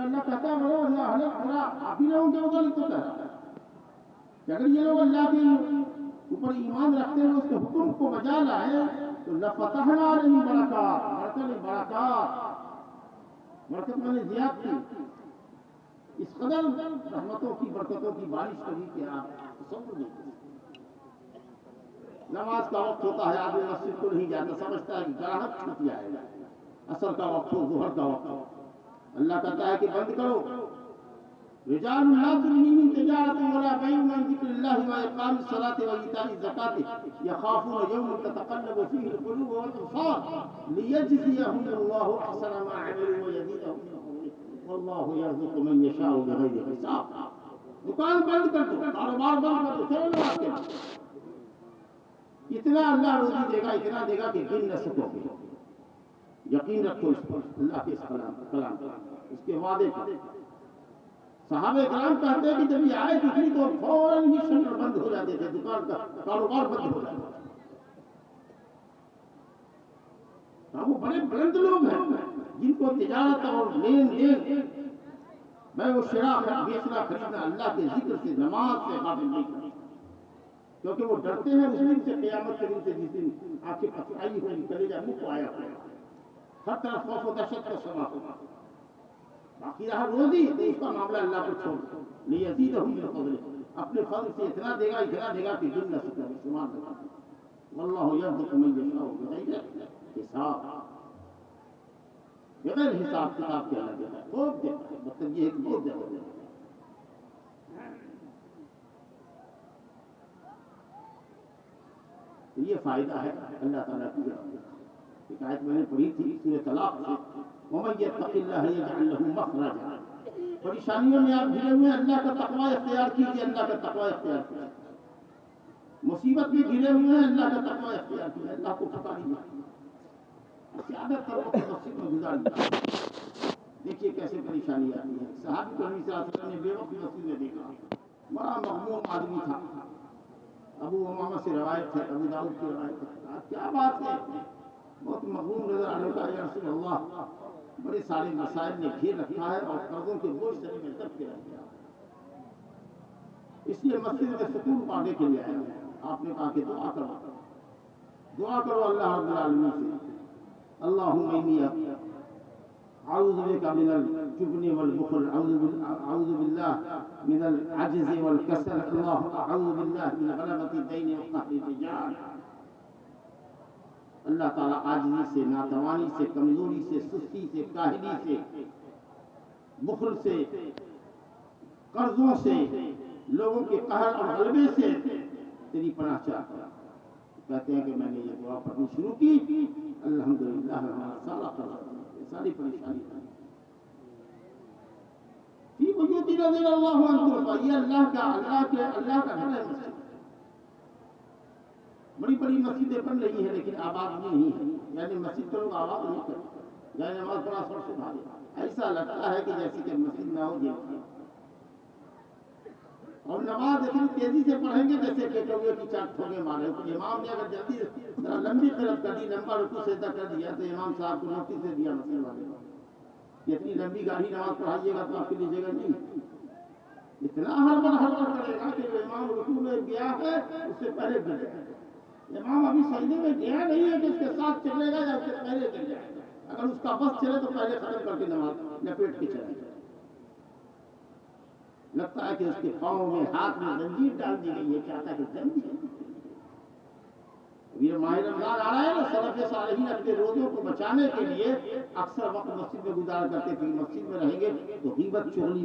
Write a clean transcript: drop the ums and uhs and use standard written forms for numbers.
اللہ کہتا ہے اللہ آپ ہی لوگوں کے متعلق تو کہہ رہا ہے کہ اگر یہ لوگ اللہ کے اوپر ایمان رکھتے ہیں اس کے حکم کو بجا لائے تو لفتحنا علیہم برکات، برکت میں نے زیادتی، اس قدر رحمتوں کی برکتوں کی بارش کری کہ آپ تصور نہیں کرتے۔ نماز کا وقت ہوتا ہے، آدمی مسجد کو نہیں جاتا، سمجھتا ہے کہ گراہک چھوٹ جائے گا، عصر کا وقت ہو، ظہر کا وقت ہو، اللہ کہتا ہے کہ بند کرو، رجال لا تلہیہم تجارۃ ولا بیع عن ذکر اللہ واقام الصلاۃ وایتاء الزکاۃ یخافون یوما تتقلب فیہ القلوب والابصار لیجزیہم اللہ احسن ما عملوا ویزیدہم من فضلہ واللہ یرزق من یشاء بغیر حساب۔ دکان بند کر دو، کاروبار بند کر دو، چلو آپ کے اتنا اللہ روزی دے گا، اتنا دے گا کہ گن نہ سکو گے۔ یقین رکھو اس پر، اللہ کے اس کلام پر، اس کے وعدے پر۔ صحابہ کرام کہتے ہیں کہ جب یہ آیت اتری تو فوراً ہی شٹر بند ہو جاتے تھے، دکان کا کاروبار بند ہو جاتا تھا۔ وہ بڑے بلند لوگ ہیں جن کو تجارت اور لین دین، میں وہ شراء بیچنا خریدنا اللہ کے ذکر سے، نماز سے قابل نہیں کرتے، کیونکہ وہ ڈرتے ہیں اس دن سے، قیامت کے دن سے، جس دن آنکھیں پھٹائی ہوئی، کلیجہ منہ کو آیا ہوا، ہر طرف خوف و دہشت کا سما ہوگا۔ باقی رہا روزی تو اس کا معاملہ اللہ کو چھوڑ دو، لیزیدہم من فضلہ، اپنے فضل سے اتنا دے گا کہ گن نہ سکے، شمار نہ سکے۔ واللہ یرزق من یشاء بغیر حساب، بغیر حساب کتاب کے اللہ دیتا ہے، خوب دیتا ہے، مطلب یہ ہے کہ بہت زیادہ دیتا ہے۔ یہ فائدہ ہے اللہ تعالیٰ کی رحمت۔ ایک آیت میں نے پڑھی تھی سورۃ طلاق سے، وَمَن يَتَّقِ اللَّهَ يَجْعَل لَّهُ مَخْرَجًا۔ پریشانیوں میں آپ گھرے ہوئے، اللہ کا تقوی اختیار کیجیے، اللہ کا تقوی اختیار کیجیے۔ مصیبت میں گھرے ہوئے ہیں، اللہ کا تقوی اختیار کیجیے، اللہ کو پکاریے۔ زیادہ تر وقت مسجد میں گزاریے، دیکھیے کیسے پریشانی آتی ہے۔ صحابی کو نبی صلی اللہ علیہ وسلم نے بے وقت مسجد میں دیکھا، بڑا مغموم آدمی تھا، ابو امامہ سے روایت ہے، ابو داؤد کی روایت ہے، کیا بات ہے، بہت مغموم نظر آنے کا، یا رسول اللہ بڑے سارے مسائل نے گھیر رکھا ہے اور قرضوں کے بوجھ سے میں دب کے رہ گیا، اس لیے مسجد میں سکون پانے کے لیے آیا ہوں۔ آپ نے کہا کہ دعا کرو اللہ رب العالمین سے، اللہم انی اعوذ بک من الجبن والبخل، اعوذ باللہ من العجز والکسل، اعوذ باللہ من غلبۃ الدین وقہر الرجال۔ اللہ تعالیٰ عاجزی سے، ناتوانی سے، کمزوری سے، سستی سے، کاہلی سے، بخل سے، قرضوں سے، لوگوں کے قہر اور غلبے سے تیری پناہ چاہتا ہوں۔ کہتے ہیں کہ میں نے یہ دعا پڑھنی شروع کی، الحمدللہ ہمارا سارا قرض، ساری پریشانی فی بیوت رضی اللہ عنہ، یہ اللہ کا گھر ہے۔ مسجد بڑی بڑی مسجدیں بن رہی ہیں لیکن آباد نہیں ہے، یعنی مسجد کو لوگ آباد نہیں کرتے، یعنی نماز بڑا سر سے بھاگے، ایسا لگتا ہے کہ جیسے کہ مسجد نہ ہو جیسے، اور نماز اتنی تیزی سے پڑھیں گے جیسے پیٹوگے کی چاک ٹھوکے مارے۔ امام نے اگر جلدی ذرا لمبی قرات کر دی، لمبا رکوع سجدہ کر دیا تو امام صاحب کو نوٹس دے دیا مسجد والے، اتنی لمبی گاڑی نماز پڑھائیے گا تو آپ کے لیے جگہ نہیں، اتنا ہڑبڑ کرے گا کہ جو امام رکوع میں گیا ہے اس سے پہلے گر جائے گا، امام ابھی سجدے میں گیا نہیں ہے کہ اس کے ساتھ چلے گا یا اس سے پہلے گر جائے گا، اگر اس کا بس چلے تو پہلے ختم کر کے نماز لپیٹ کے چلے جائے، لگتا ہے کہ اس کے پاؤں میں ہاتھ میں زنجیر ڈال دی گئی ہے، چاہتا ہے کہ زنجیر۔ یہ ماہ رمضان آ رہا ہے نا، سلف صالحین اپنے روزوں کو بچانے کے لیے اکثر وقت مسجد میں گزارا کرتے تھے، مسجد میں رہیں گے تو غیبت چغلی